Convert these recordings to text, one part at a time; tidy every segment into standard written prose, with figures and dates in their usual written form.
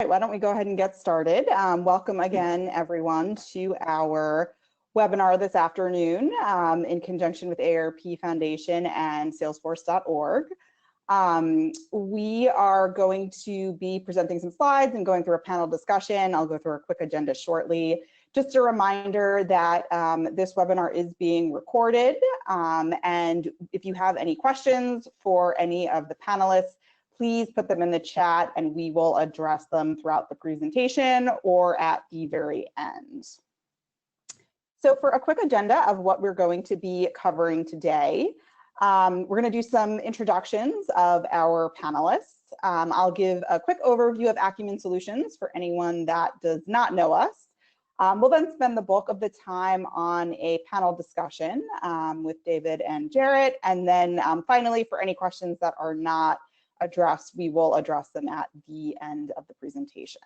Why don't we go ahead and get started? Welcome again, everyone, to our webinar this afternoon in conjunction with AARP Foundation and Salesforce.org. We are going to be presenting some slides and going through a panel discussion. I'll go through a quick agenda shortly. Just a reminder that this webinar is being recorded, and if you have any questions for any of the panelists, please put them in the chat and we will address them throughout the presentation or at the very end. So for a quick agenda of what we're going to be covering today, we're going to do some introductions of our panelists. I'll give a quick overview of Acumen Solutions for anyone that does not know us. We'll then spend the bulk of the time on a panel discussion with David and Jarrett, and then finally, for any questions that are not addressed, we will address them at the end of the presentation.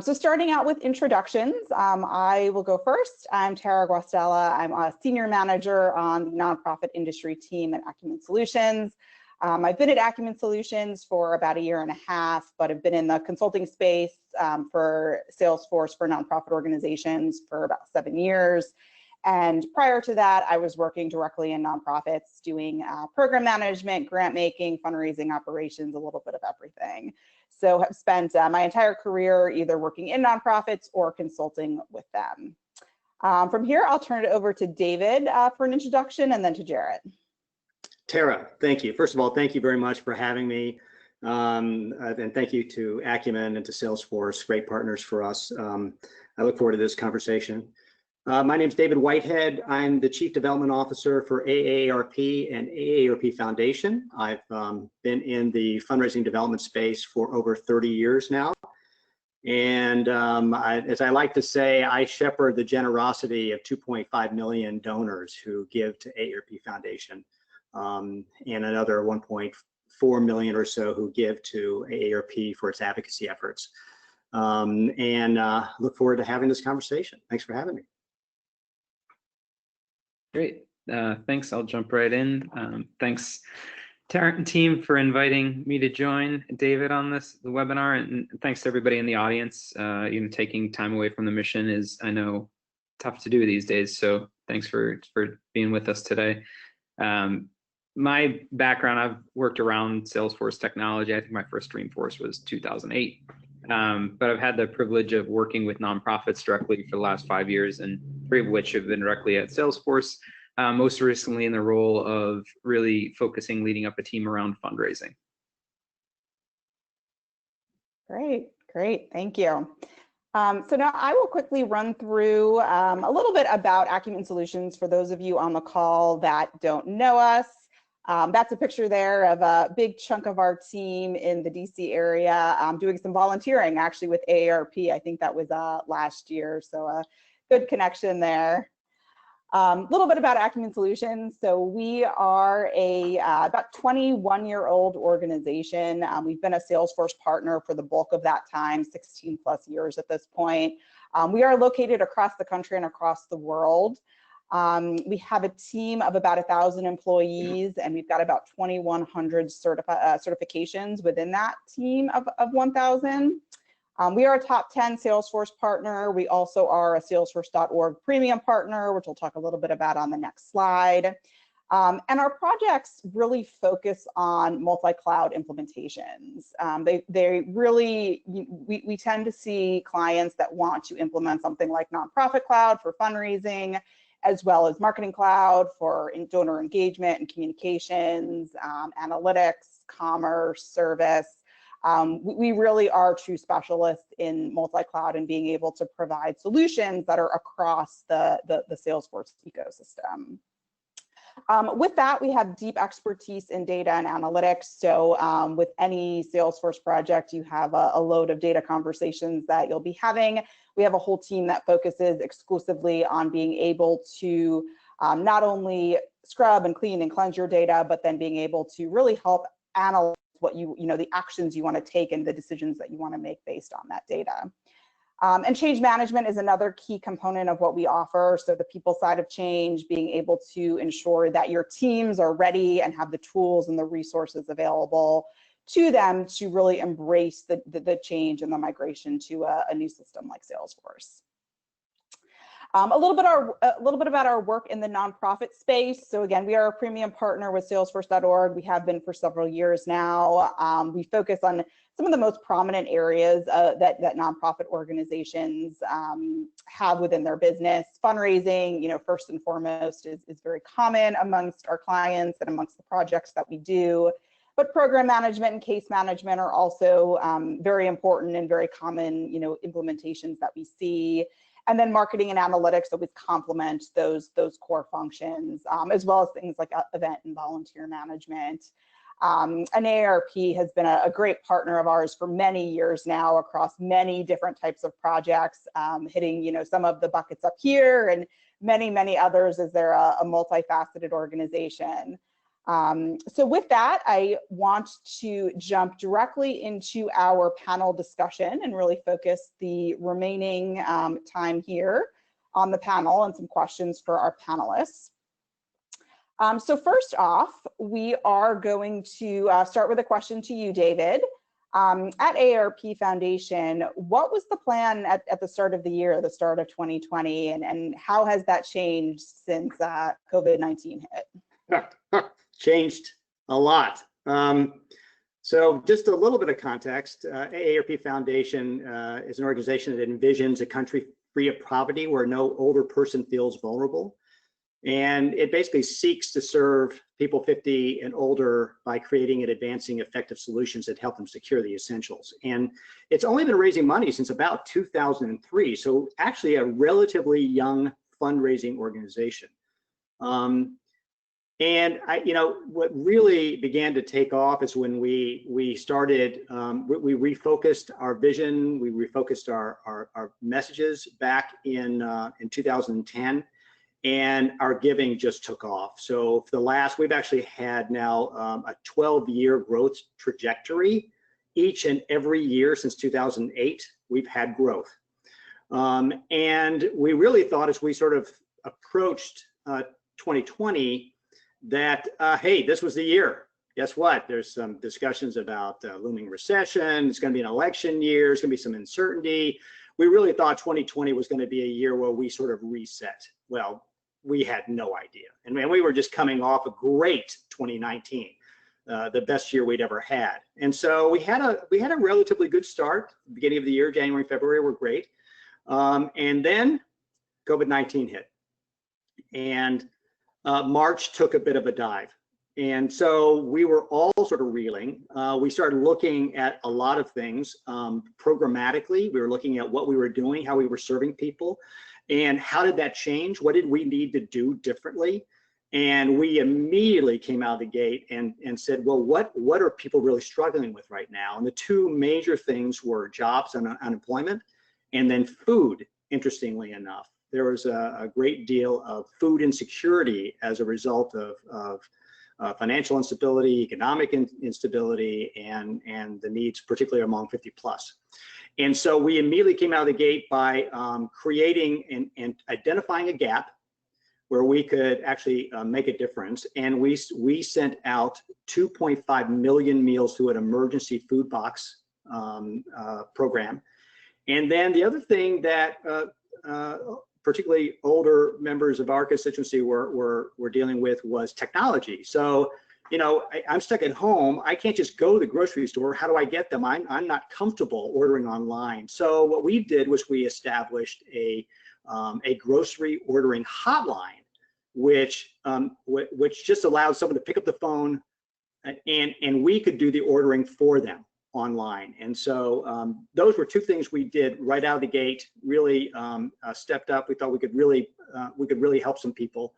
So starting out with introductions, I will go first. I'm Tara Guastella. I'm a senior manager on the nonprofit industry team at Acumen Solutions. I've been at Acumen Solutions for about 1.5 years, but have been in the consulting space for Salesforce for nonprofit organizations for about 7 years. And prior to that, I was working directly in nonprofits, doing program management, grant making, fundraising operations, a little bit of everything. So have spent my entire career either working in nonprofits or consulting with them. From here, I'll turn it over to David for an introduction, and then to Jarrett. Tara, thank you. First of all, thank you very much for having me. And thank you to Acumen and to Salesforce, great partners for us. I look forward to this conversation. My name is David Whitehead. I'm the Chief Development Officer for AARP and AARP Foundation. I've been in the fundraising development space for over 30 years now. And as I like to say, I shepherd the generosity of 2.5 million donors who give to AARP Foundation, and another 1.4 million or so who give to AARP for its advocacy efforts. Look forward to having this conversation. Thanks for having me. Great, thanks. I'll jump right in. Thanks, Tara and team, for inviting me to join David on the webinar, and thanks to everybody in the audience. Taking time away from the mission is, I know, tough to do these days. So thanks for being with us today. My background, I've worked around Salesforce technology. I think my first Dreamforce was 2008. But I've had the privilege of working with nonprofits directly for the last 5 years, and 3 of which have been directly at Salesforce, most recently in the role of really focusing, leading up a team around fundraising. Great, thank you. So now I will quickly run through a little bit about Acumen Solutions for those of you on the call that don't know us. That's a picture there of a big chunk of our team in the DC area doing some volunteering actually with AARP. I think that was last year, so a good connection there. A little bit about Acumen Solutions. So we are a about 21-year-old organization. We've been a Salesforce partner for the bulk of that time, 16+ years at this point. We are located across the country and across the world. We have a team of about 1,000 employees, and we've got about 2,100 certifications within that team of 1,000. We are a top 10 Salesforce partner. We also are a Salesforce.org premium partner, which we'll talk a little bit about on the next slide. And our projects really focus on multi-cloud implementations. We tend to see clients that want to implement something like nonprofit cloud for fundraising, as well as marketing cloud for donor engagement and communications, analytics, commerce, service. We really are true specialists in multi-cloud and being able to provide solutions that are across the Salesforce ecosystem. With that, we have deep expertise in data and analytics. So with any Salesforce project, you have a load of data conversations that you'll be having. We have a whole team that focuses exclusively on being able to not only scrub and clean and cleanse your data, but then being able to really help analyze what the actions you want to take and the decisions that you want to make based on that data. And change management is another key component of what we offer. So the people side of change, being able to ensure that your teams are ready and have the tools and the resources available to them to really embrace the change and the migration to a new system like Salesforce. A little bit about our work in the nonprofit space. So again, we are a premium partner with Salesforce.org. We have been for several years now. We focus on some of the most prominent areas that nonprofit organizations have within their business. Fundraising, first and foremost, is very common amongst our clients and amongst the projects that we do. But program management and case management are also very important and very common, implementations that we see. And then marketing and analytics always complement those core functions, as well as things like event and volunteer management. And AARP has been a great partner of ours for many years now across many different types of projects, hitting some of the buckets up here and many others, as they're a multifaceted organization. So with that, I want to jump directly into our panel discussion and really focus the remaining time here on the panel and some questions for our panelists. So first off, we are going to start with a question to you, David. At AARP Foundation, what was the plan at the start of the year, the start of 2020, and how has that changed since COVID-19 hit? Changed a lot. So just a little bit of context, AARP Foundation is an organization that envisions a country free of poverty where no older person feels vulnerable. And it basically seeks to serve people 50 and older by creating and advancing effective solutions that help them secure the essentials. And it's only been raising money since about 2003. So actually a relatively young fundraising organization. And what really began to take off is when we started, we refocused our vision, we refocused our messages back in 2010, and our giving just took off. So for we've actually had now a 12-year growth trajectory. Each and every year since 2008, we've had growth. And we really thought, as we sort of approached 2020, that, hey, this was the year. Guess what? There's some discussions about looming recession. It's going to be an election year. There's going to be some uncertainty. We really thought 2020 was going to be a year where we sort of reset. Well, we had no idea. And man, we were just coming off a great 2019, the best year we'd ever had. And so we had a relatively good start. The beginning of the year, January, February were great. And then COVID-19 hit. And March took a bit of a dive. And so we were all sort of reeling. We started looking at a lot of things programmatically. We were looking at what we were doing, how we were serving people, and how did that change? What did we need to do differently? And we immediately came out of the gate and said, well, what are people really struggling with right now? And the two major things were jobs and unemployment, and then food, interestingly enough. There was a great deal of food insecurity as a result of financial instability, economic instability, and the needs, particularly among 50 plus. And so we immediately came out of the gate by creating and identifying a gap where we could actually make a difference. And we sent out 2.5 million meals through an emergency food box program. And then the other thing that particularly older members of our constituency were dealing with was technology. So, I'm stuck at home. I can't just go to the grocery store. How do I get them? I'm not comfortable ordering online. So what we did was we established a grocery ordering hotline, which just allowed someone to pick up the phone and we could do the ordering for them online. And so those were two things we did right out of the gate, really stepped up. We thought we could really help some people.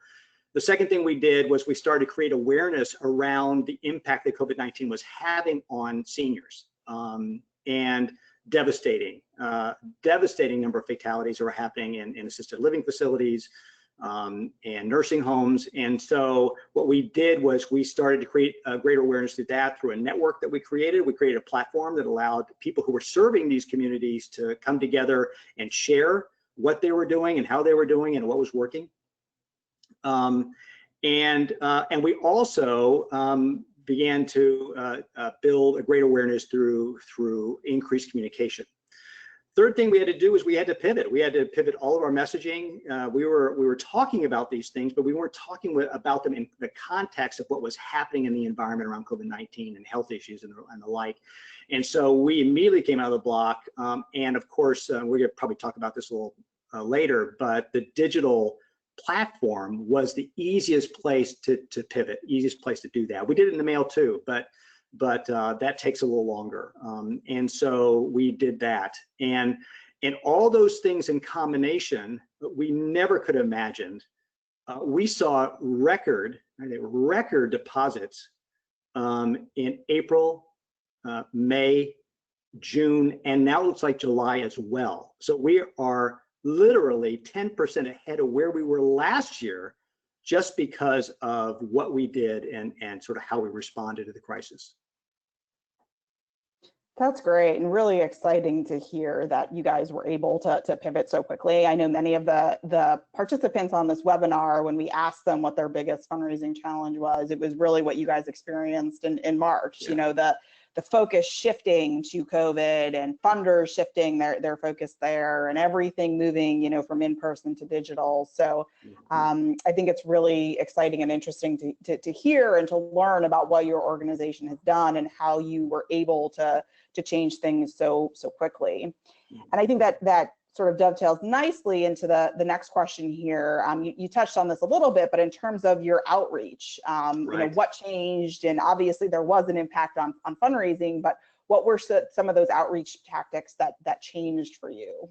The second thing we did was we started to create awareness around the impact that COVID-19 was having on seniors, and devastating number of fatalities are happening in assisted living facilities and nursing homes. And so what we did was we started to create a greater awareness to that through a network that we created. We created a platform that allowed people who were serving these communities to come together and share what they were doing and how they were doing and what was working. And we also began to build a great awareness through increased communication. Third thing we had to do is we had to pivot. We had to pivot all of our messaging. We were talking about these things, but we weren't talking about them in the context of what was happening in the environment around COVID-19 and health issues and the like. And so we immediately came out of the block. And of course, we're going to probably talk about this a little later, but the digital platform was the easiest place to pivot, easiest place to do that. We did it in the mail too, but that takes a little longer. And so we did that. And all those things in combination, we never could have imagined. We saw record deposits in April, May, June, and now it looks like July as well. So we are literally 10% ahead of where we were last year, just because of what we did and sort of how we responded to the crisis. That's great and really exciting to hear that you guys were able to pivot so quickly. I know many of the participants on this webinar, when we asked them what their biggest fundraising challenge was, it was really what you guys experienced in March. Yeah. You know, the focus shifting to COVID and funders shifting their focus there and everything moving, you know, from in-person to digital. So I think it's really exciting and interesting to hear and to learn about what your organization has done and how you were able to change things so quickly. And I think that sort of dovetails nicely into the next question here. You touched on this a little bit, but in terms of your outreach, right. You know, what changed? And obviously there was an impact on fundraising, but what were some of those outreach tactics that changed for you?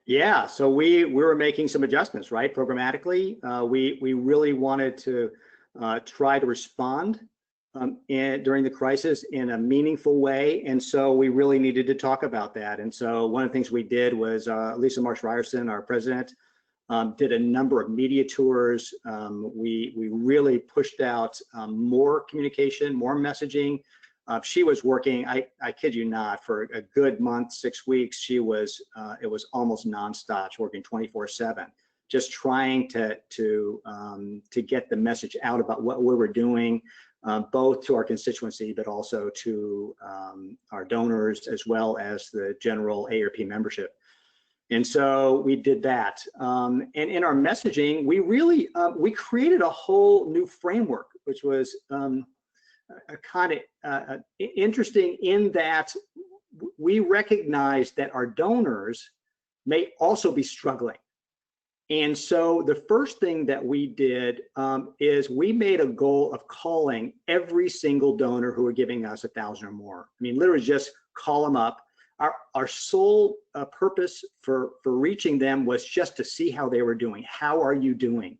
Yeah, so we were making some adjustments, right? Programmatically, we really wanted to try to respond during the crisis in a meaningful way, and so we really needed to talk about that. And so one of the things we did was Lisa Marsh Ryerson, our president, did a number of media tours. We really pushed out more communication, more messaging. She was working, I kid you not, for a good month, 6 weeks. She was it was almost nonstop, working 24/7, just trying to get the message out about what we were doing. Both to our constituency, but also to our donors, as well as the general AARP membership. And so we did that. And in our messaging, we really, we created a whole new framework, which was kind of interesting in that we recognized that our donors may also be struggling. And so the first thing that we did is we made a goal of calling every single donor who were giving us 1,000 or more. I mean, literally just call them up. Our sole purpose for reaching them was just to see how they were doing. How are you doing?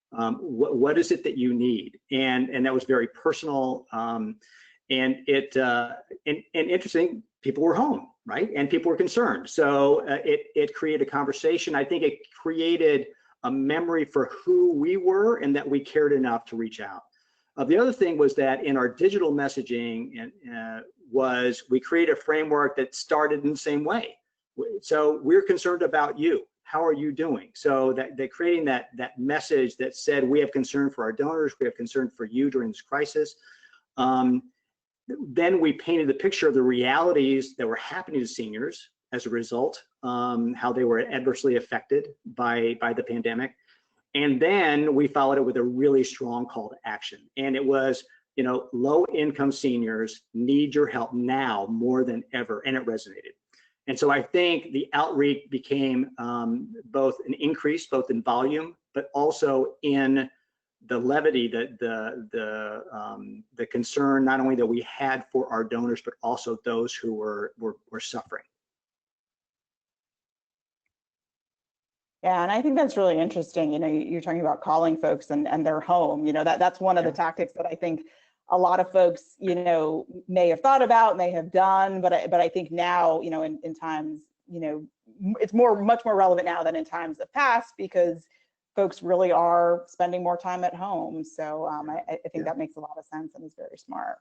What is it that you need? And that was very personal. And interesting, people were home, right? And people were concerned. So it created a conversation. I think it created a memory for who we were and that we cared enough to reach out. The other thing was that in our digital messaging was we created a framework that started in the same way. So we're concerned about you. How are you doing? So that creating that message that said, we have concern for our donors, we have concern for you during this crisis. Then we painted the picture of the realities that were happening to seniors as a result, how they were adversely affected by the pandemic. And then we followed it with a really strong call to action. And it was, you know, low income seniors need your help now more than ever, and it resonated. And so I think the outreach became both an increase, both in volume, but also in the levity, the concern not only that we had for our donors, but also those who were suffering. Yeah, and I think that's really interesting. You know, you're talking about calling folks and their home. You know, that's one of the tactics that I think a lot of folks, you know, may have thought about, may have done, but I think now, you know, in times, you know, it's much more relevant now than in times of past, because folks really are spending more time at home. So I think that makes a lot of sense and is very smart.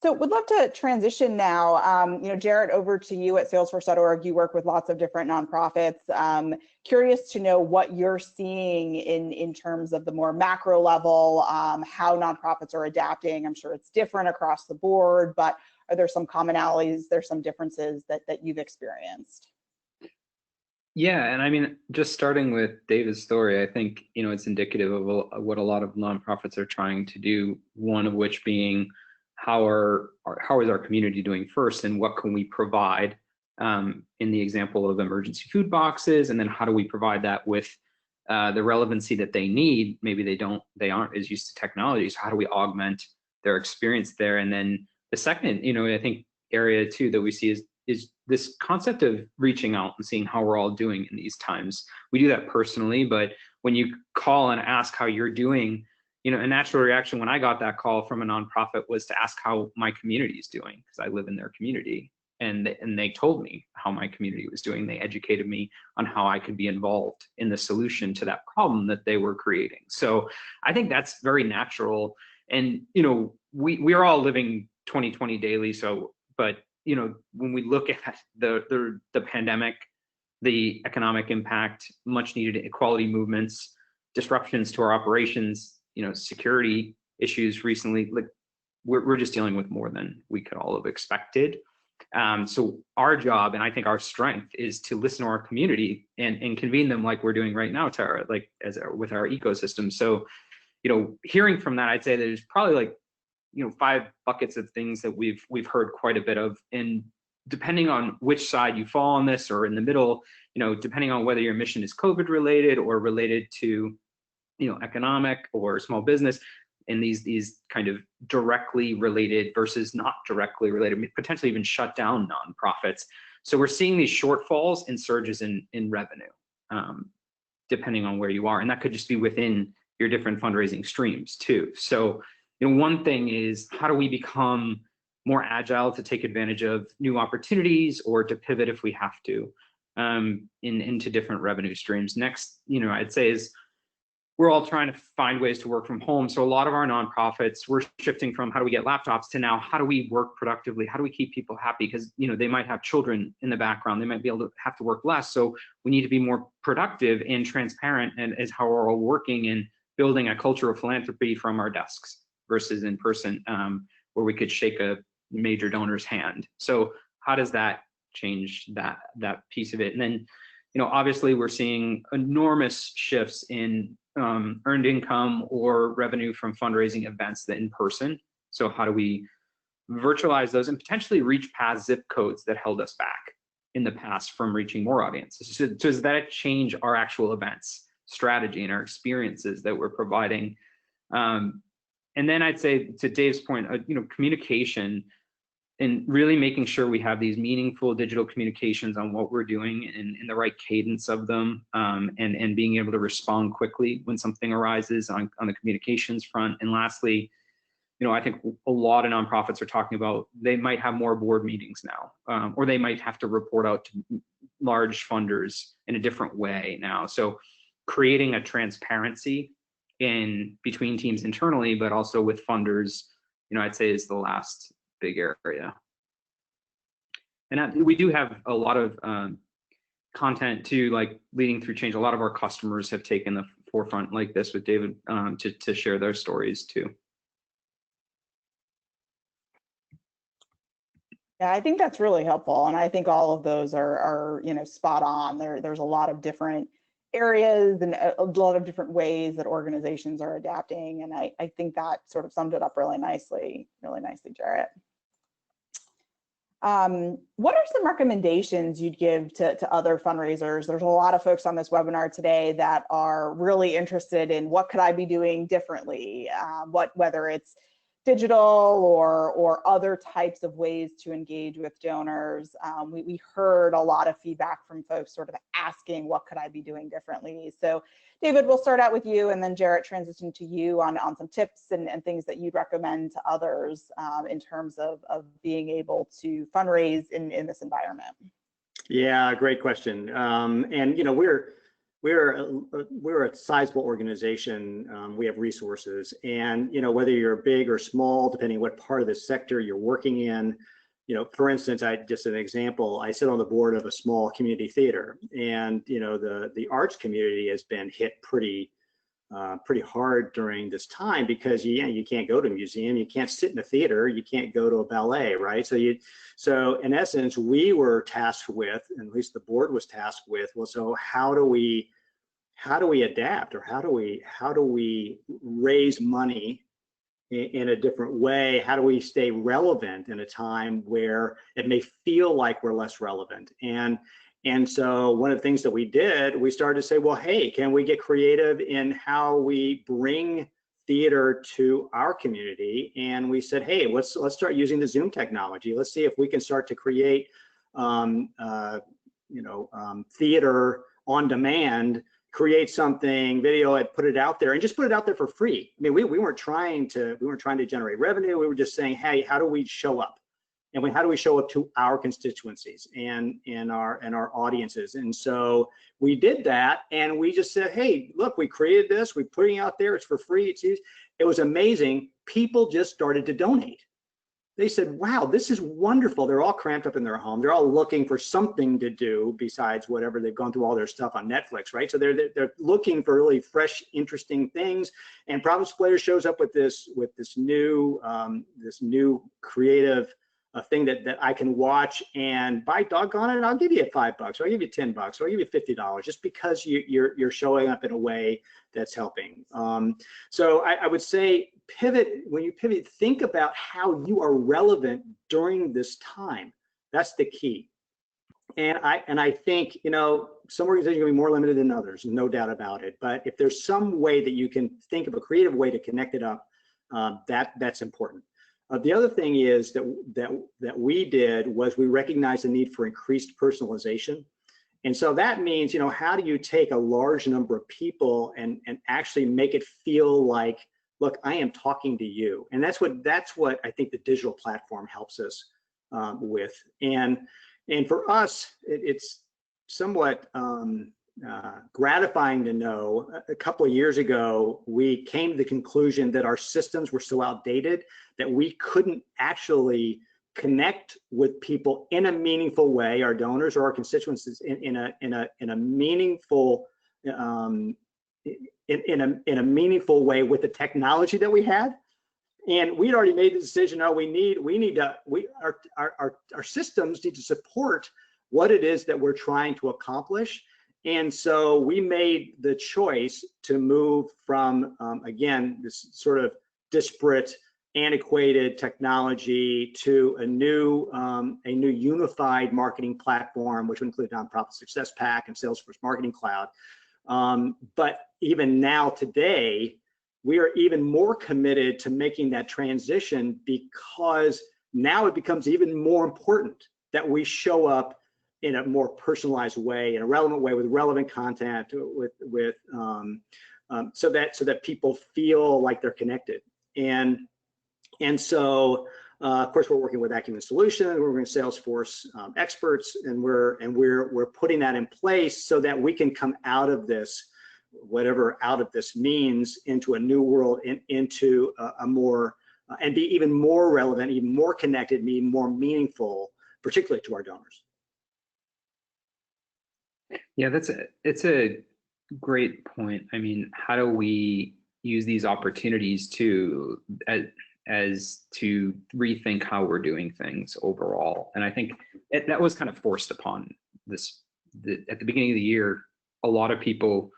So would love to transition now, Jarrett, over to you at Salesforce.org. You work with lots of different nonprofits. Curious to know what you're seeing in terms of the more macro level, how nonprofits are adapting. I'm sure it's different across the board, but are there some commonalities, there's some differences that you've experienced? Yeah, and I mean, just starting with David's story, I think, it's indicative of what a lot of nonprofits are trying to do, one of which being how is our community doing first, and what can we provide, in the example of emergency food boxes, and then how do we provide that with the relevancy that they need. Maybe they aren't as used to technology, so how do we augment their experience there? And then the second, I think area too that we see is this concept of reaching out and seeing how we're all doing in these times. We do that personally, but when you call and ask how you're doing, a natural reaction when I got that call from a nonprofit was to ask how my community is doing, because I live in their community. And they told me how my community was doing. They educated me on how I could be involved in the solution to that problem that they were creating. So I think that's very natural. And, we are all living 2020 daily. So, but, when we look at the pandemic, the economic impact, much needed equality movements, disruptions to our operations, security issues recently, like we're just dealing with more than we could all have expected. So our job, and I think our strength, is to listen to our community and convene them like we're doing right now, Tara, like with our ecosystem. So, hearing from that, I'd say there's probably like 5 buckets of things that we've heard quite a bit of, and depending on which side you fall on this or in the middle, depending on whether your mission is COVID related or related to economic or small business, and these kind of directly related versus not directly related, potentially even shut down nonprofits. So we're seeing these shortfalls and surges in revenue, depending on where you are, and that could just be within your different fundraising streams too. So one thing is, how do we become more agile to take advantage of new opportunities or to pivot if we have to, into different revenue streams? Next, I'd say is we're all trying to find ways to work from home. So a lot of our nonprofits, we're shifting from how do we get laptops to now how do we work productively? How do we keep people happy? Because they might have children in the background. They might be able to have to work less. So we need to be more productive and transparent and as how we're all working and building a culture of philanthropy from our desks versus in person, where we could shake a major donor's hand. So how does that change that piece of it? And then, obviously we're seeing enormous shifts in earned income or revenue from fundraising events that in person. So how do we virtualize those and potentially reach past zip codes that held us back in the past from reaching more audiences? So does that change our actual events strategy and our experiences that we're providing? And then I'd say, to Dave's point, communication and really making sure we have these meaningful digital communications on what we're doing and the right cadence of them, and being able to respond quickly when something arises on the communications front. And lastly, I think a lot of nonprofits are talking about they might have more board meetings now, or they might have to report out to large funders in a different way now. So creating a transparency in between teams internally, but also with funders, I'd say is the last big area. And we do have a lot of content too, like leading through change. A lot of our customers have taken the forefront like this with David, to share their stories too. Yeah, I think that's really helpful, and I think all of those are spot on. There's a lot of different areas and a lot of different ways that organizations are adapting, and I think that sort of summed it up really nicely, Jarrett. What are some recommendations you'd give to other fundraisers? There's a lot of folks on this webinar today that are really interested in what could I be doing differently, whether it's digital or other types of ways to engage with donors. We heard a lot of feedback from folks sort of asking, what could I be doing differently? So David, we'll start out with you, and then Jarrett, transition to you on some tips and things that you'd recommend to others in terms of being able to fundraise in this environment. Yeah, great question. And we're a sizable organization. We have resources, and whether you're big or small, depending what part of the sector you're working in. For instance, just an example, I sit on the board of a small community theater, and the arts community has been hit pretty hard during this time, because you can't go to a museum, you can't sit in a theater, you can't go to a ballet, right? So in essence, we were tasked with, and at least the board was tasked with, well, so how do we adapt, or how do we raise money in a different way? How do we stay relevant in a time where it may feel like we're less relevant? And so one of the things that we did, we started to say, well, hey, can we get creative in how we bring theater to our community? And we said, hey, let's start using the Zoom technology. Let's see if we can start to create theater on demand, create something, video it, put it out there, and just put it out there for free. I mean, we weren't trying to generate revenue. We were just saying, hey, how do we show up? And how do we show up to our constituencies and our audiences? And so we did that, and we just said, hey, look, we created this, we're putting it out there, it's for free, it was amazing. People just started to donate. They said, wow, this is wonderful. They're all cramped up in their home. They're all looking for something to do besides whatever they've gone through all their stuff on Netflix, right? So they're looking for really fresh, interesting things. And Problem Splitter shows up with this new creative thing that I can watch, and by doggone it, I'll give you $5, or I'll give you $10, or I'll give you $50, just because you're showing up in a way that's helping. So I would say when you pivot, think about how you are relevant during this time. That's the key. And I think, some organizations are going to be more limited than others, no doubt about it. But if there's some way that you can think of a creative way to connect it up, that's important. The other thing is that we did was we recognized the need for increased personalization. And so that means, how do you take a large number of people and actually make it feel like, look, I am talking to you. And that's what I think the digital platform helps us with. And for us, it's somewhat gratifying to know. A couple of years ago, we came to the conclusion that our systems were so outdated that we couldn't actually connect with people in a meaningful way, our donors or our constituents, in a meaningful in a meaningful way with the technology that we had. And we'd already made the decision, our systems need to support what it is that we're trying to accomplish. And so we made the choice to move from, again, this sort of disparate, antiquated technology to a new unified marketing platform, which would include Nonprofit Success Pack and Salesforce Marketing Cloud. But even now, today, we are even more committed to making that transition, because now it becomes even more important that we show up in a more personalized way, in a relevant way, with relevant content, so that people feel like they're connected. And so, of course, we're working with Acumen Solutions, we're working with Salesforce experts, and we're putting that in place so that we can come out of this, whatever out of this means, into a new world, into a more and be even more relevant, even more connected, be more meaningful, particularly to our donors. Yeah, it's a great point. I mean, how do we use these opportunities to rethink how we're doing things overall? And I think that was kind of forced upon this at the beginning of the year. A lot of people,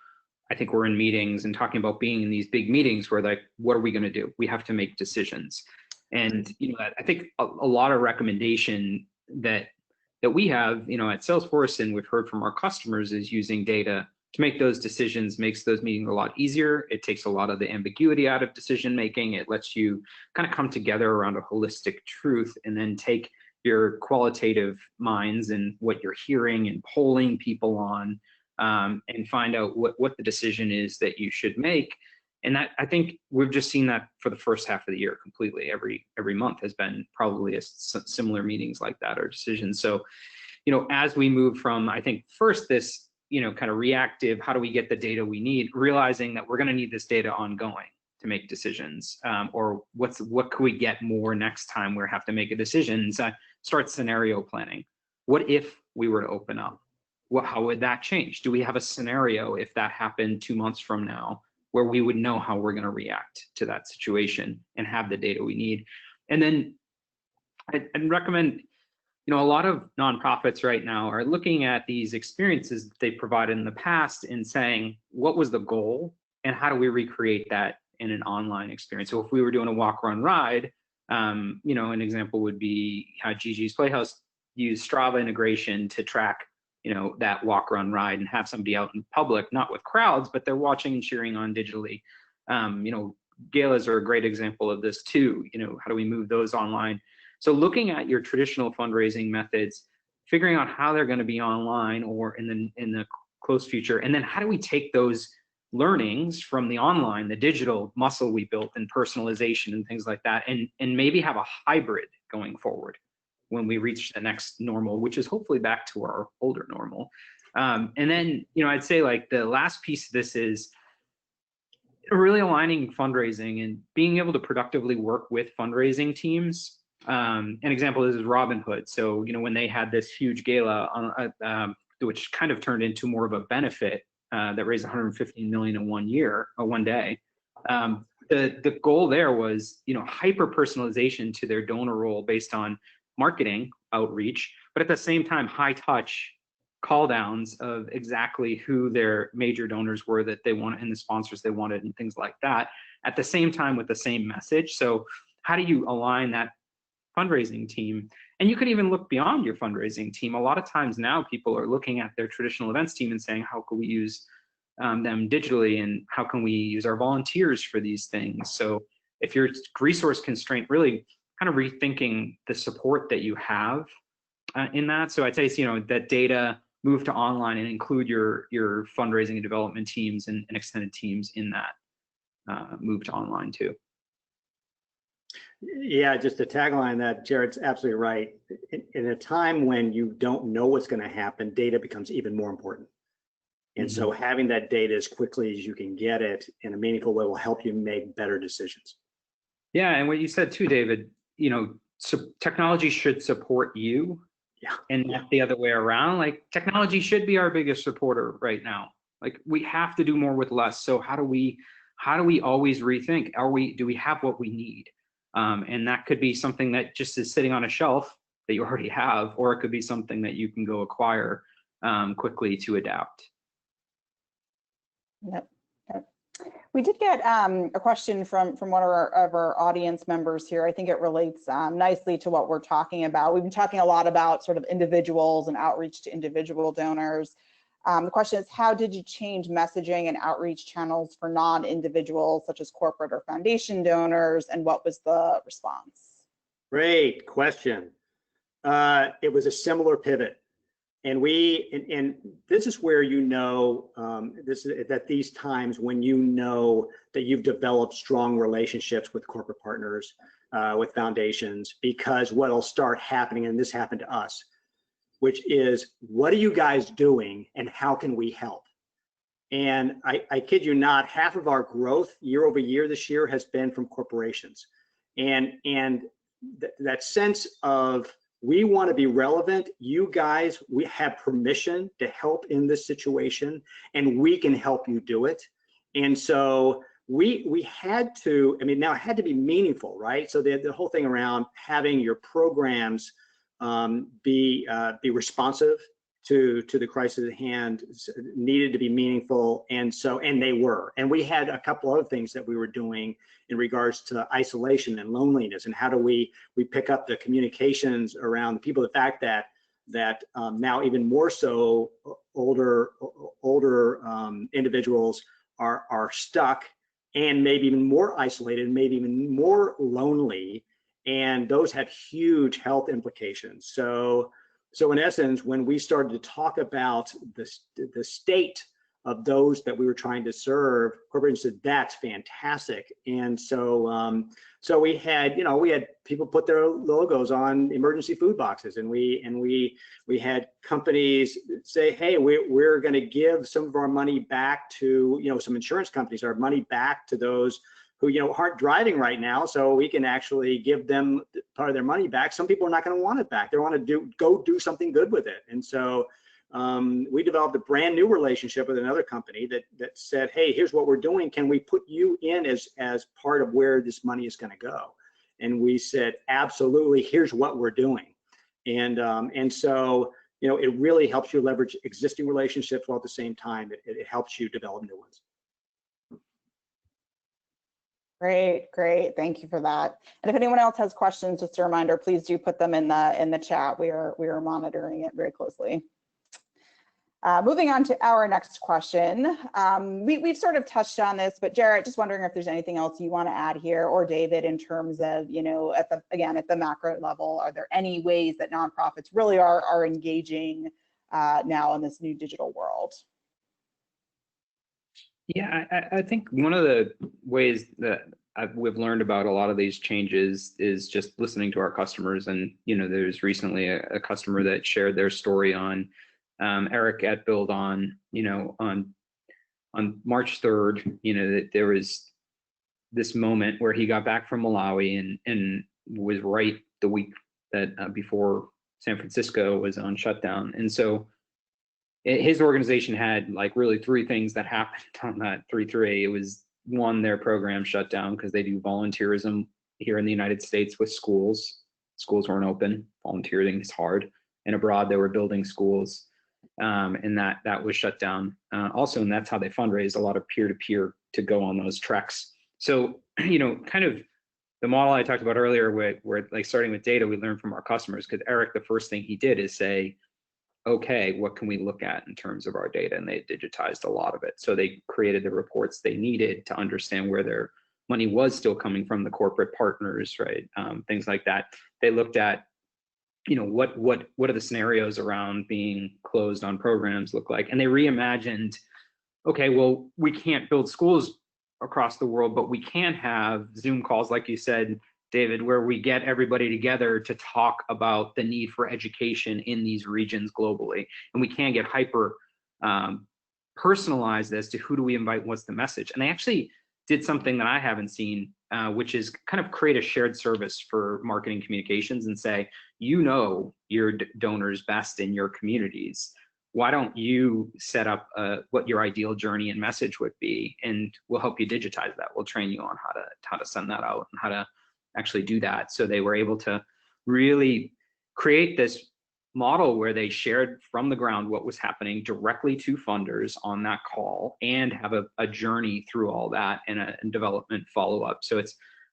I think, were in meetings and talking about being in these big meetings where, like, what are we going to do? We have to make decisions. And I think a lot of recommendation that we have, at Salesforce, and we've heard from our customers, is using data to make those decisions. Makes those meetings a lot easier. It takes a lot of the ambiguity out of decision making. It lets you kind of come together around a holistic truth, and then take your qualitative minds and what you're hearing and polling people on, and find out what the decision is that you should make. And that, I think we've just seen that for the first half of the year completely. Every month has been probably similar meetings like that, or decisions. So, as we move from, I think, first this kind of reactive, how do we get the data we need, realizing that we're going to need this data ongoing to make decisions, or what could we get more next time we have to make a decision. So start scenario planning. What if we were to open up? How would that change? Do we have a scenario if that happened 2 months from now where we would know how we're going to react to that situation and have the data we need? And then I'd recommend, a lot of nonprofits right now are looking at these experiences that they provided in the past and saying, what was the goal and how do we recreate that in an online experience? So if we were doing a walk, run, ride, an example would be how Gigi's Playhouse used Strava integration to track, that walk, run, ride, and have somebody out in public, not with crowds, but they're watching and cheering on digitally. Galas are a great example of this too. How do we move those online? So looking at your traditional fundraising methods, figuring out how they're going to be online or in the close future, and then how do we take those learnings from the online, the digital muscle we built in personalization and things like that, and maybe have a hybrid going forward when we reach the next normal, which is hopefully back to our older normal. And then, I'd say like the last piece of this is really aligning fundraising and being able to productively work with fundraising teams. An example is Robinhood. So, when they had this huge gala, which kind of turned into more of a benefit that raised $150 million in 1 year or 1 day. The goal there was, hyper personalization to their donor role based on marketing outreach, but at the same time, high touch call downs of exactly who their major donors were that they wanted and the sponsors they wanted and things like that, at the same time with the same message. So how do you align that fundraising team? And you could even look beyond your fundraising team. A lot of times now people are looking at their traditional events team and saying, how can we use them digitally, and how can we use our volunteers for these things? So if you're resource constraint, really kind of rethinking the support that you have in that. So I'd say, that data move to online and include your fundraising and development teams and extended teams in that move to online too. Yeah, just to tagline that, Jared's absolutely right. In a time when you don't know what's going to happen, data becomes even more important. And so having that data as quickly as you can get it in a meaningful way will help you make better decisions. Yeah, and what you said too, David, so technology should support you, and not the other way around. Like technology should be our biggest supporter right now. Like we have to do more with less. So how do we always rethink? Do we have what we need? And that could be something that just is sitting on a shelf that you already have, or it could be something that you can go acquire quickly to adapt. Yep. We did get a question from one of our audience members here. I think it relates nicely to what we're talking about. We've been talking a lot about sort of individuals and outreach to individual donors. The question is, how did you change messaging and outreach channels for non-individuals such as corporate or foundation donors, and what was the response? Great question. It was a similar pivot. And this is where that these times when that you've developed strong relationships with corporate partners, with foundations, because what'll start happening, and this happened to us, which is, what are you guys doing and how can we help? And I kid you not, half of our growth year over year this year has been from corporations. And that sense of, we want to be relevant. You guys, we have permission to help in this situation, and we can help you do it. And so we had to, now it had to be meaningful, right? So the whole thing around having your programs be responsive to the crisis at hand needed to be meaningful, and they were. And we had a couple other things that we were doing in regards to isolation and loneliness, and how do we pick up the communications around the people. The fact that now even more so older individuals are stuck and maybe even more isolated, maybe even more lonely, and those have huge health implications. So in essence, when we started to talk about the state of those that we were trying to serve, corporations said, that's fantastic. And so so we had people put their logos on emergency food boxes, and we had companies say, hey, we're going to give some of our money back to, some insurance companies, our money back to those who aren't driving right now, so we can actually give them part of their money back. Some people are not going to want it back. They want to go do something good with it. And so we developed a brand new relationship with another company that said, hey, here's what we're doing. Can we put you in as part of where this money is going to go? And we said, absolutely, here's what we're doing. And so, it really helps you leverage existing relationships, while at the same time, it helps you develop new ones. Great. Thank you for that. And if anyone else has questions, just a reminder, please do put them in the chat. We are monitoring it very closely. Moving on to our next question. We've sort of touched on this, but Jarrett, just wondering if there's anything else you want to add here, or David, in terms of, at the macro level, are there any ways that nonprofits really are engaging now in this new digital world? Yeah, I think one of the ways that we've learned about a lot of these changes is just listening to our customers. And, there's recently a customer that shared their story on Eric at Build on March 3rd, that there was this moment where he got back from Malawi and was right the week that before San Francisco was on shutdown. And so his organization had really three things that happened on that 3-3. It was, one, their program shut down because they do volunteerism here in the United States with schools. Schools weren't open. Volunteering is hard. And abroad, they were building schools. And that was shut down also, and that's how they fundraised, a lot of peer-to-peer to go on those treks. So, kind of the model I talked about earlier, where starting with data, we learned from our customers, because Eric, the first thing he did is say, okay, what can we look at in terms of our data? And they digitized a lot of it. So they created the reports they needed to understand where their money was still coming from, the corporate partners, right? Things like that. They looked at, what are the scenarios around being closed on programs look like? And they reimagined, okay, well, we can't build schools across the world, but we can have Zoom calls, like you said, David, where we get everybody together to talk about the need for education in these regions globally. And we can get hyper personalized as to who do we invite, what's the message. And they actually did something that I haven't seen, which is kind of create a shared service for marketing communications and say, your donors best in your communities. Why don't you set up what your ideal journey and message would be, and we'll help you digitize that. We'll train you on how to send that out and how to actually do that. So they were able to really create this model where they shared from the ground what was happening directly to funders on that call, and have a journey through all that and a development follow-up. So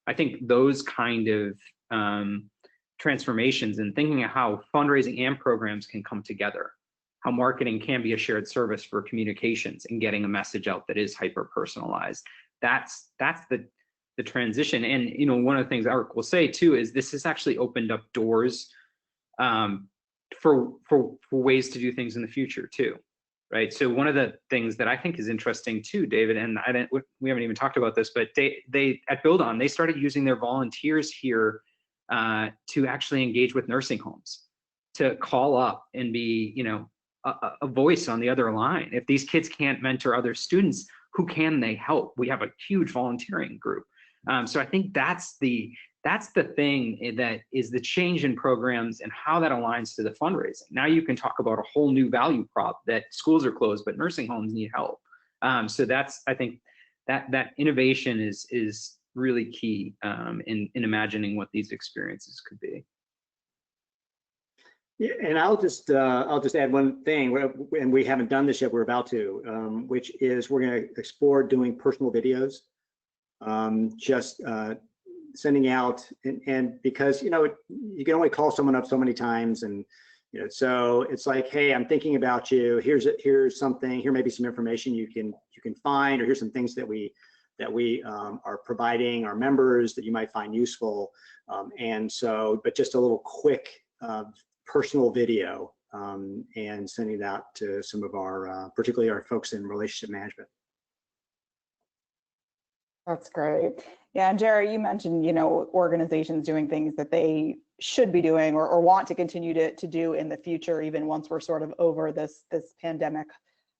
I think those kind of transformations, and thinking of how fundraising and programs can come together, how marketing can be a shared service for communications and getting a message out that is hyper-personalized. That's the transition. And one of the things Eric will say too is this has actually opened up doors for ways to do things in the future too, right? So one of the things that I think is interesting too, David, and we haven't even talked about this, but they at Build On, they started using their volunteers here to actually engage with nursing homes, to call up and be a voice on the other line. If these kids can't mentor other students, who can they help? We have a huge volunteering group. So I think that's the thing that is the change in programs and how that aligns to the fundraising. Now you can talk about a whole new value prop that schools are closed, but nursing homes need help. So I think that innovation is really key in imagining what these experiences could be. Yeah, and I'll just add one thing, and we haven't done this yet. We're about to, which is we're going to explore doing personal videos. Just sending out, and because you can only call someone up so many times, and so it's like, hey, I'm thinking about you. Here's something. Here may be some information you can find, or here's some things that we are providing our members that you might find useful. And so, but just a little quick personal video and sending that to some of our, particularly our folks in relationship management. That's great. Yeah, and Jerry, you mentioned, organizations doing things that they should be doing or want to continue to do in the future, even once we're sort of over this pandemic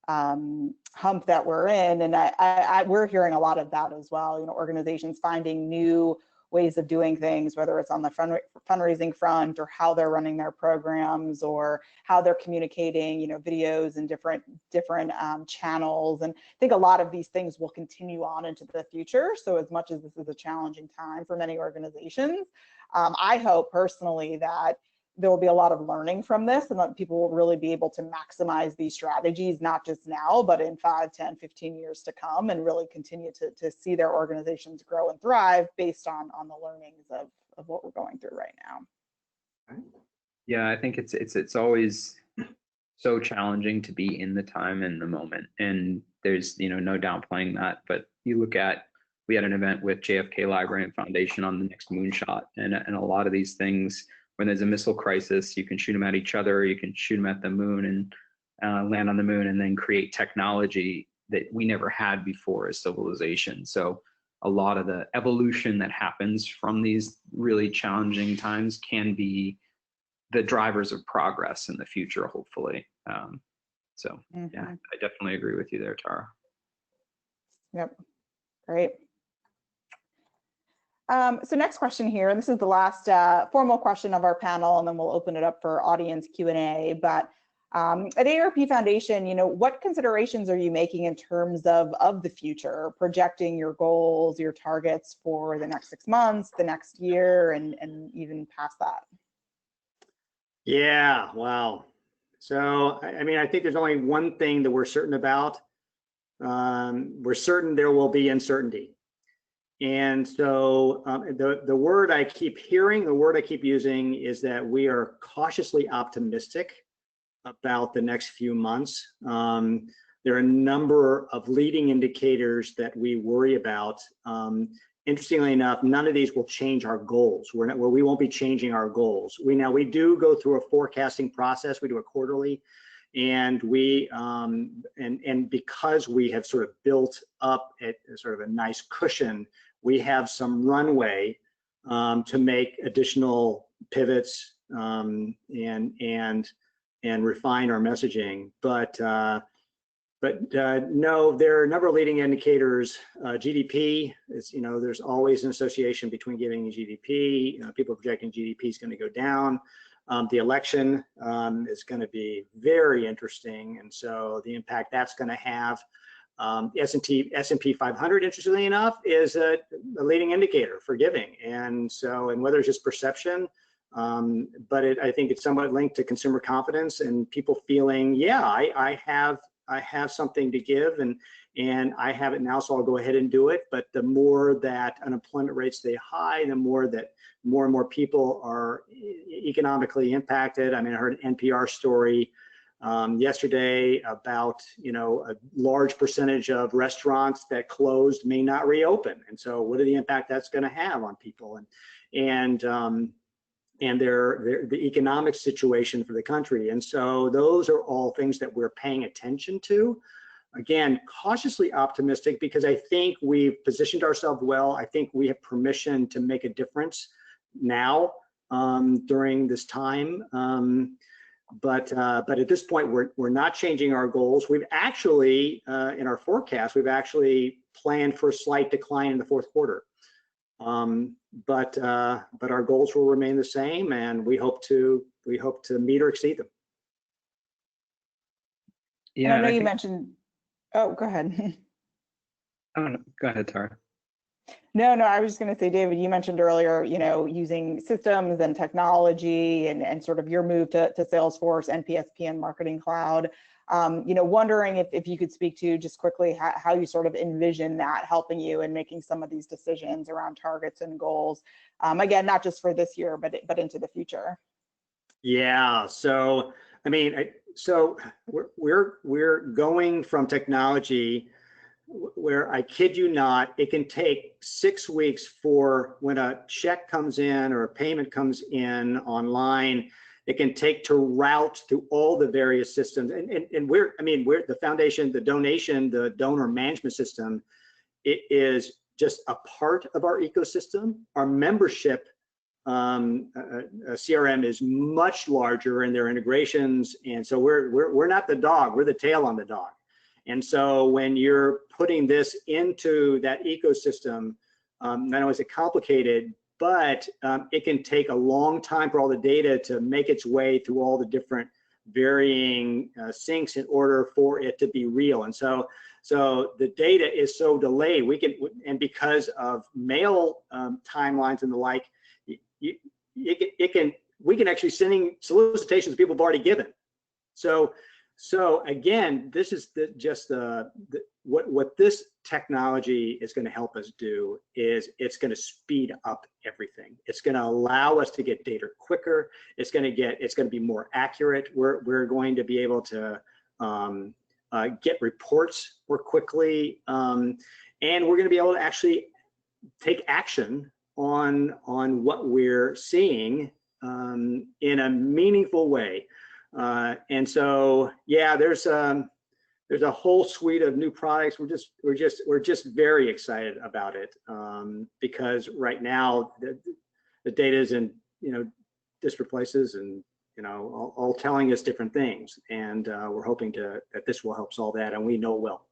hump that we're in. And we're hearing a lot of that as well. Organizations finding new ways of doing things, whether it's on the fundraising front or how they're running their programs or how they're communicating, videos and different channels. And I think a lot of these things will continue on into the future. So as much as this is a challenging time for many organizations, I hope personally that there will be a lot of learning from this and that people will really be able to maximize these strategies, not just now, but in 5, 10, 15 years to come, and really continue to see their organizations grow and thrive based on the learnings of what we're going through right now. Yeah, I think it's always so challenging to be in the time and the moment. And there's, no downplaying that, but you look at, we had an event with JFK Library and Foundation on the next moonshot, and a lot of these things, when there's a missile crisis, you can shoot them at each other, you can shoot them at the moon and land on the moon, and then create technology that we never had before as civilization. So a lot of the evolution that happens from these really challenging times can be the drivers of progress in the future, hopefully. Yeah, I definitely agree with you there, Tara. Yep, great. So next question here, and this is the last formal question of our panel, and then we'll open it up for audience Q&A. But at AARP Foundation, what considerations are you making in terms of the future, projecting your goals, your targets for the next 6 months, the next year, and even past that? Yeah, wow. So, I think there's only one thing that we're certain about. We're certain there will be uncertainty. And so the word I keep hearing, the word I keep using is that we are cautiously optimistic about the next few months. There are a number of leading indicators that we worry about. Interestingly enough, none of these will change our goals. We won't be changing our goals. We do go through a forecasting process. We do it quarterly. And and because we have sort of built up at sort of a nice cushion, we have some runway to make additional pivots and refine our messaging. But no, there are a number of leading indicators. GDP is, there's always an association between giving and GDP. People projecting GDP is going to go down. The election is going to be very interesting, and so the impact that's going to have. S&P 500, interestingly enough, is a leading indicator for giving, and whether it's just perception, but I think it's somewhat linked to consumer confidence and people feeling, yeah, I have something to give, and I have it now, so I'll go ahead and do it. But the more that unemployment rates stay high, the more that more and more people are economically impacted. I heard an NPR story yesterday about, a large percentage of restaurants that closed may not reopen. And so what are the impact that's going to have on people and the economic situation for the country. And so those are all things that we're paying attention to. Again, cautiously optimistic because I think we've positioned ourselves well. I think we have permission to make a difference now during this time. But at this point, we're not changing our goals. We've actually, in our forecast, we've actually planned for a slight decline in the fourth quarter. But our goals will remain the same, and we hope to meet or exceed them. Yeah, I know you mentioned. Oh, go ahead. Oh, no, go ahead, Tara. No, I was just going to say, David, you mentioned earlier, using systems and technology and sort of your move to Salesforce, NPSP, and Marketing Cloud. Wondering if you could speak to just quickly how you sort of envision that helping you in making some of these decisions around targets and goals. Again, not just for this year, but into the future. Yeah. So we're going from technology where, I kid you not, it can take 6 weeks for when a check comes in or a payment comes in online, it can take to route through all the various systems. And we're the foundation, the donation, the donor management system, it is just a part of our ecosystem. Our membership CRM is much larger in their integrations, and so we're not the dog, we're the tail on the dog. And so when you're putting this into that ecosystem, not only is it complicated, but it can take a long time for all the data to make its way through all the different varying syncs in order for it to be real. And so the data is so delayed. And because of mail timelines and the like, we can actually sending solicitations people have already given. So again, this is what this technology is going to help us do is it's going to speed up everything. It's going to allow us to get data quicker. It's going to be more accurate. We're going to be able to get reports more quickly, and we're going to be able to actually take action on what we're seeing in a meaningful way. And so, yeah, there's a whole suite of new products. We're just very excited about it because right now the data is in disparate places and all telling us different things, and we're hoping that this will help solve that, and we know it will.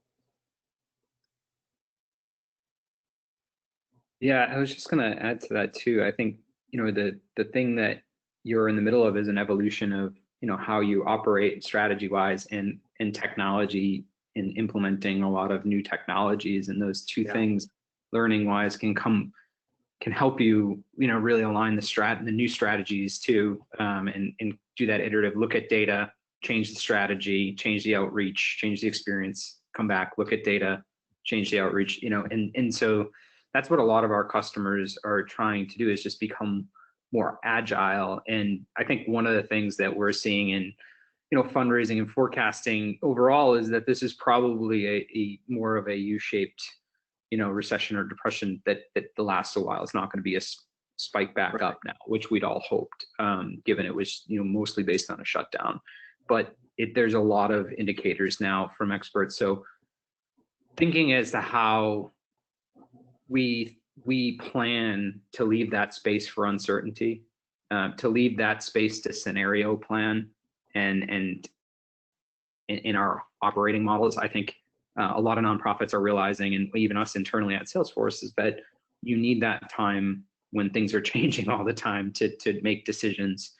Yeah, I was just going to add to that too. I think the thing that you're in the middle of is an evolution of how you operate strategy-wise and technology in implementing a lot of new technologies, and those two things, learning-wise, can help you really align the new strategies too, and do that iterative look at data, change the strategy, change the outreach, change the experience, come back, look at data, change the outreach, and so that's what a lot of our customers are trying to do, is just become more agile. And I think one of the things that we're seeing in fundraising and forecasting overall is that this is probably a more of a U-shaped recession or depression that lasts a while. It's not going to be a spike back up now, which we'd all hoped, given it was mostly based on a shutdown. But there's a lot of indicators now from experts. So thinking as to how we plan to leave that space for uncertainty, to leave that space to scenario plan, and in our operating models, I think a lot of nonprofits are realizing, and even us internally at Salesforce, is that you need that time when things are changing all the time to make decisions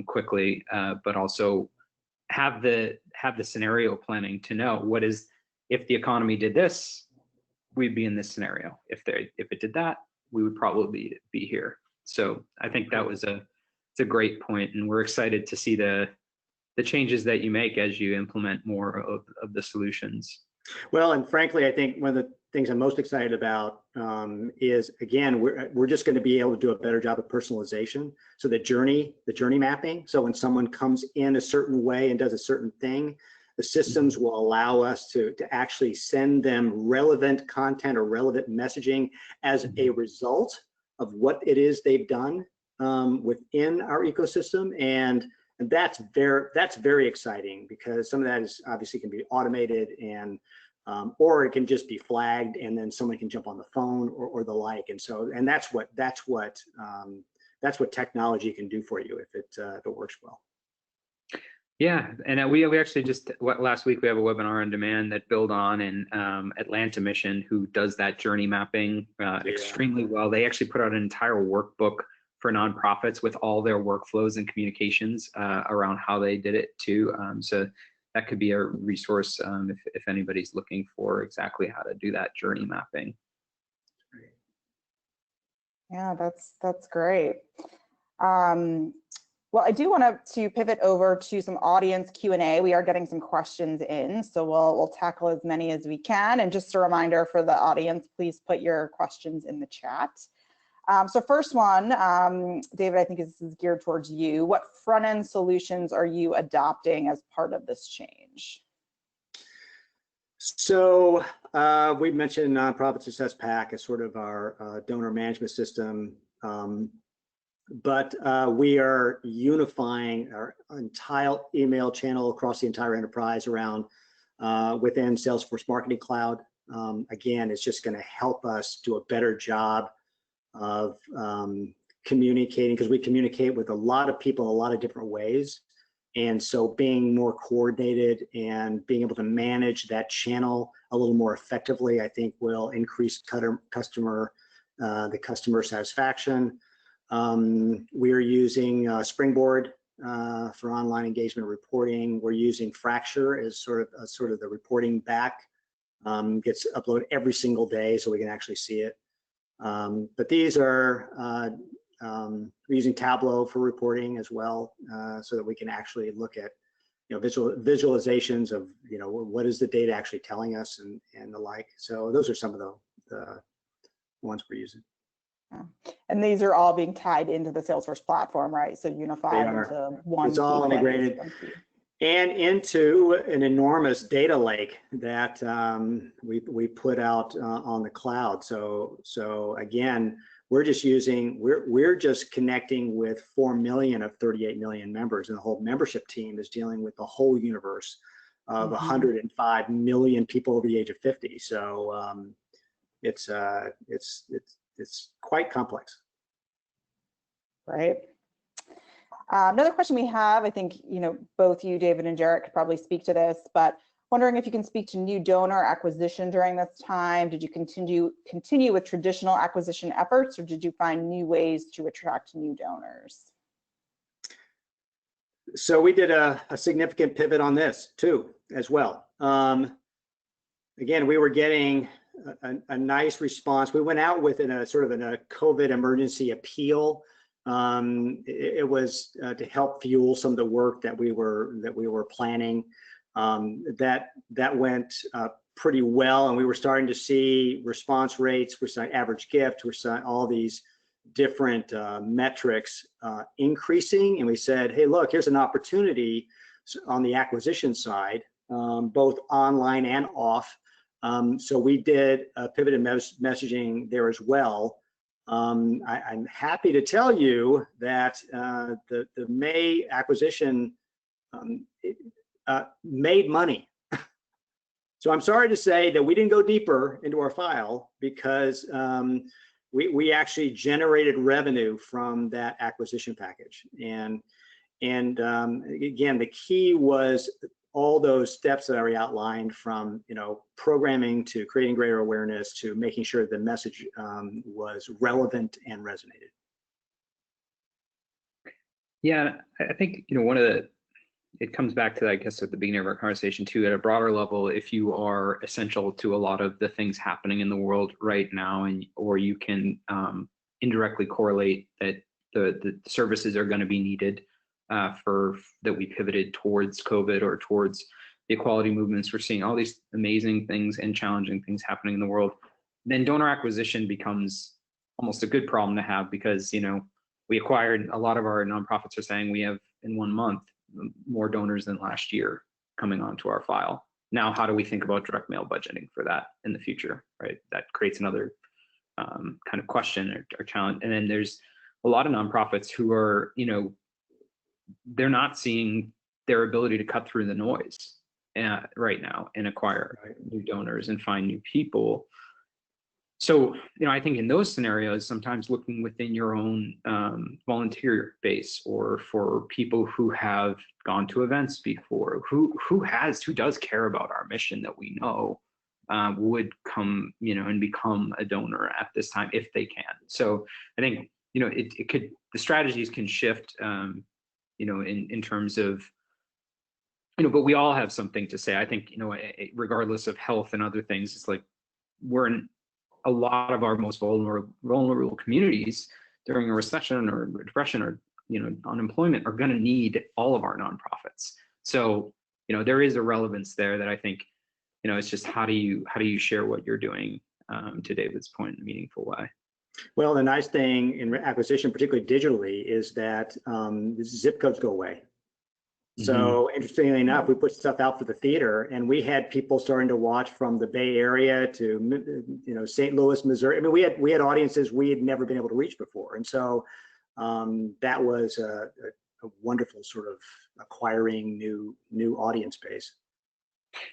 quickly, but also have the scenario planning to know what is, if the economy did this, we'd be in this scenario. If it did that, we would probably be here. So I think that was it's a great point, and we're excited to see the changes that you make as you implement more of the solutions. Well, and frankly, I think one of the things I'm most excited about is, again, we're just going to be able to do a better job of personalization. So the journey mapping. So when someone comes in a certain way and does a certain thing, the systems will allow us to actually send them relevant content or relevant messaging as a result of what it is they've done within our ecosystem, and that's very exciting, because some of that is obviously can be automated, and or it can just be flagged and then someone can jump on the phone or the like. And so, and that's what technology can do for you if it works well. Yeah, and we actually just last week we have a webinar on demand that build on, and Atlanta Mission, who does that journey mapping extremely well. They actually put out an entire workbook for nonprofits with all their workflows and communications around how they did it too. So that could be a resource if anybody's looking for exactly how to do that journey mapping. Yeah, that's great. Well, I do want to pivot over to some audience Q&A. We are getting some questions in, so we'll tackle as many as we can. And just a reminder for the audience, please put your questions in the chat. So first one, David, I think this is geared towards you. What front-end solutions are you adopting as part of this change? So we mentioned Nonprofit Success Pack as sort of our donor management system. we are unifying our entire email channel across the entire enterprise around within Salesforce Marketing Cloud. Again, it's just going to help us do a better job of communicating, because we communicate with a lot of people in a lot of different ways. And so being more coordinated and being able to manage that channel a little more effectively, I think will increase the customer satisfaction. We are using Springboard for online engagement reporting. We're using Fracture as sort of the reporting back. Gets uploaded every single day so we can actually see it. But these are we're using Tableau for reporting as well, so that we can actually look at, visualizations of, what is the data actually telling us and the like. So those are some of the ones we're using. Yeah. And these are all being tied into the Salesforce platform, right? So unified into one. It's all integrated and into an enormous data lake that we put out on the cloud. So again, we're just connecting with 4 million of 38 million members, and the whole membership team is dealing with the whole universe of 105 million people over the age of 50. So it's quite complex. Right. Another question we have, I think, both you, David, and Jarrett could probably speak to this, but wondering if you can speak to new donor acquisition during this time. Did you continue with traditional acquisition efforts, or did you find new ways to attract new donors? So we did a significant pivot on this too, as well. Again, we were getting a nice response. We went out with a COVID emergency appeal. It was to help fuel some of the work that we were planning. That went pretty well, and we were starting to see response rates. We're seeing average gift. We're seeing all these different metrics increasing, and we said, hey, look, here's an opportunity on the acquisition side, both online and off. So we did pivoted messaging there as well. I'm happy to tell you that the May acquisition made money. So I'm sorry to say that we didn't go deeper into our file, because we actually generated revenue from that acquisition package. And again, the key was all those steps that I already outlined, from programming to creating greater awareness to making sure the message was relevant and resonated. Yeah, I think it comes back to, I guess, at the beginning of our conversation too, at a broader level, if you are essential to a lot of the things happening in the world right now, or you can indirectly correlate that the services are going to be needed that we pivoted towards COVID or towards the equality movements. We're seeing all these amazing things and challenging things happening in the world. Then donor acquisition becomes almost a good problem to have, because we acquired, a lot of our nonprofits are saying we have in 1 month more donors than last year coming onto our file. Now, how do we think about direct mail budgeting for that in the future, right? That creates another kind of question or challenge. And then there's a lot of nonprofits who are, they're not seeing their ability to cut through the noise right now and acquire new donors and find new people. So, I think in those scenarios, sometimes looking within your own volunteer base, or for people who have gone to events before, who does care about our mission that we know would come, and become a donor at this time if they can. So I think, the strategies can shift, in terms of, but we all have something to say. I think, regardless of health and other things, it's like we're in a lot of our most vulnerable communities during a recession or depression or unemployment are going to need all of our nonprofits. So there is a relevance there that I think it's just how do you share what you're doing, to David's point, in a meaningful way. Well, the nice thing in acquisition, particularly digitally, is that zip codes go away. So interestingly enough, we put stuff out for the theater, and we had people starting to watch from the Bay Area to St. Louis, Missouri. I mean, we had audiences we had never been able to reach before, and so that was a wonderful sort of acquiring new audience base.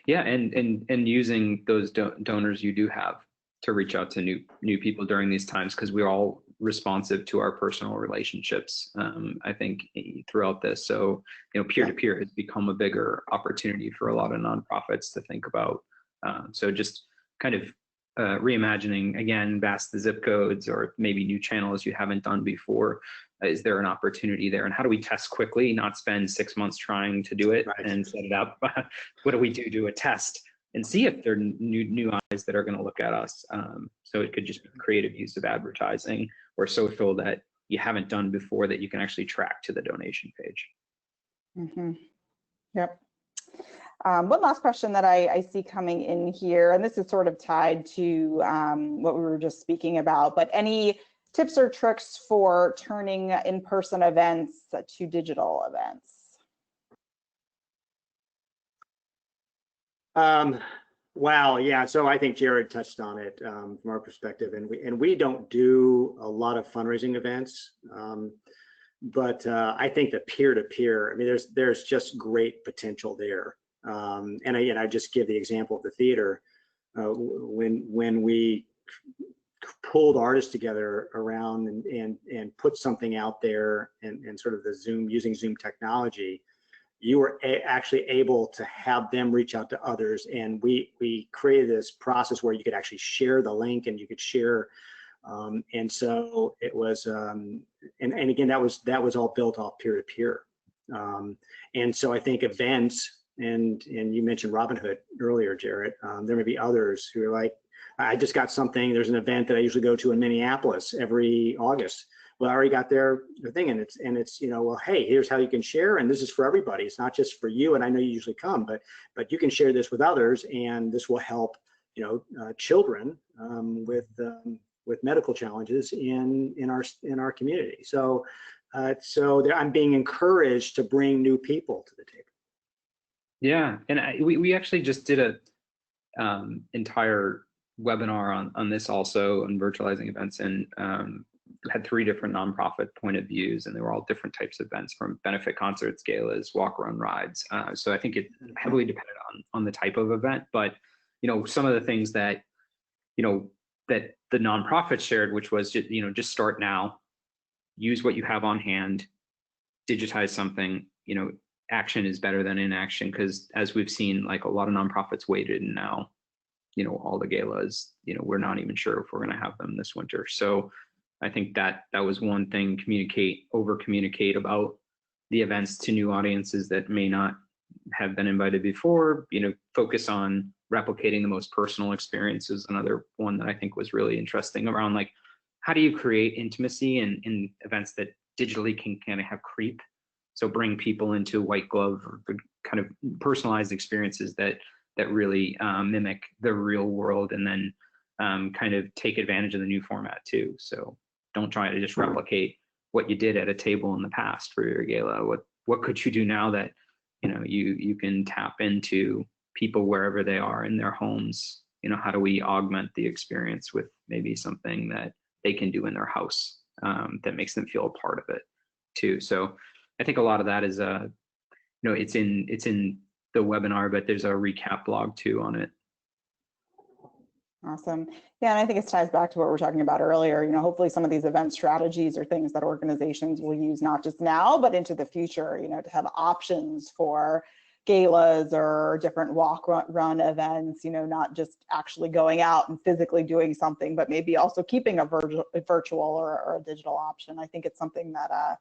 Yeah, and using those donors you do have to reach out to new people during these times, because we're all responsive to our personal relationships, I think, throughout this. So, peer-to-peer has become a bigger opportunity for a lot of nonprofits to think about. So just kind of reimagining, again, vast the zip codes or maybe new channels you haven't done before. Is there an opportunity there? And how do we test quickly, not spend 6 months trying to do it and set it up? What do we do a test and see if there are new eyes that are going to look at us? So it could just be creative use of advertising or social that you haven't done before that you can actually track to the donation page. Mm-hmm. Yep. One last question that I see coming in here, and this is sort of tied to what we were just speaking about, but any tips or tricks for turning in-person events to digital events? Wow, yeah. So I think Jared touched on it from our perspective, and we don't do a lot of fundraising events, but I think the peer-to-peer, I mean, there's just great potential there. And I just give the example of the theater. When we pulled artists together around and put something out there and sort of using Zoom technology, you were actually able to have them reach out to others, and we created this process where you could actually share the link and you could share, and so it was, and again, that was all built off peer-to-peer, and so I think events, and you mentioned Robinhood earlier, Jared. There may be others who are like, I just got something. There's an event that I usually go to in Minneapolis every August. Well, I already got their thing, and it's well, hey, here's how you can share, and this is for everybody. It's not just for you, and I know you usually come, but you can share this with others, and this will help children with medical challenges in our community. So I'm being encouraged to bring new people to the table. Yeah, and we actually just did a entire webinar on this also, on virtualizing events, and had 3 different nonprofit point of views, and they were all different types of events, from benefit concerts, galas, walk run rides. So I think it heavily depended on the type of event, but some of the things that that the nonprofit shared, which was just start now, use what you have on hand, digitize something. Action is better than inaction, because as we've seen, like, a lot of nonprofits waited, and now all the galas, we're not even sure if we're going to have them this winter. So I think that was one thing. Over communicate about the events to new audiences that may not have been invited before. Focus on replicating the most personal experiences. Another one that I think was really interesting around, like, how do you create intimacy in events that digitally can kind of have creep? So bring people into white glove or kind of personalized experiences that really mimic the real world, and then kind of take advantage of the new format too. So don't try to just replicate what you did at a table in the past for your gala. What could you do now that you can tap into people wherever they are in their homes? How do we augment the experience with maybe something that they can do in their house that makes them feel a part of it too? So I think a lot of that is it's in the webinar, but there's a recap blog too on it. Awesome. Yeah, and I think it ties back to what we were talking about earlier. Hopefully some of these event strategies are things that organizations will use not just now, but into the future, to have options for galas or different walk run events, not just actually going out and physically doing something, but maybe also keeping a virtual or a digital option. I think it's something that, a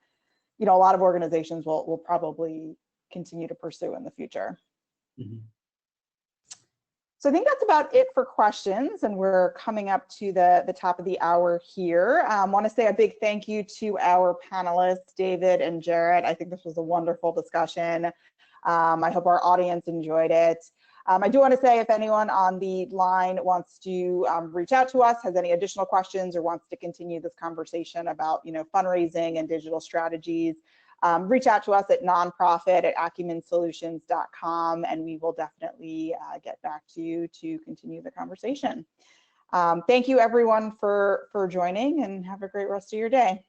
lot of organizations will probably continue to pursue in the future. Mm-hmm. So I think that's about it for questions, and we're coming up to the top of the hour here. I want to say a big thank you to our panelists, David and Jared. I think this was a wonderful discussion. I hope our audience enjoyed it. I do want to say, if anyone on the line wants to reach out to us, has any additional questions, or wants to continue this conversation about fundraising and digital strategies, reach out to us at nonprofit@acumensolutions.com, and we will definitely get back to you to continue the conversation. Thank you everyone for joining, and have a great rest of your day.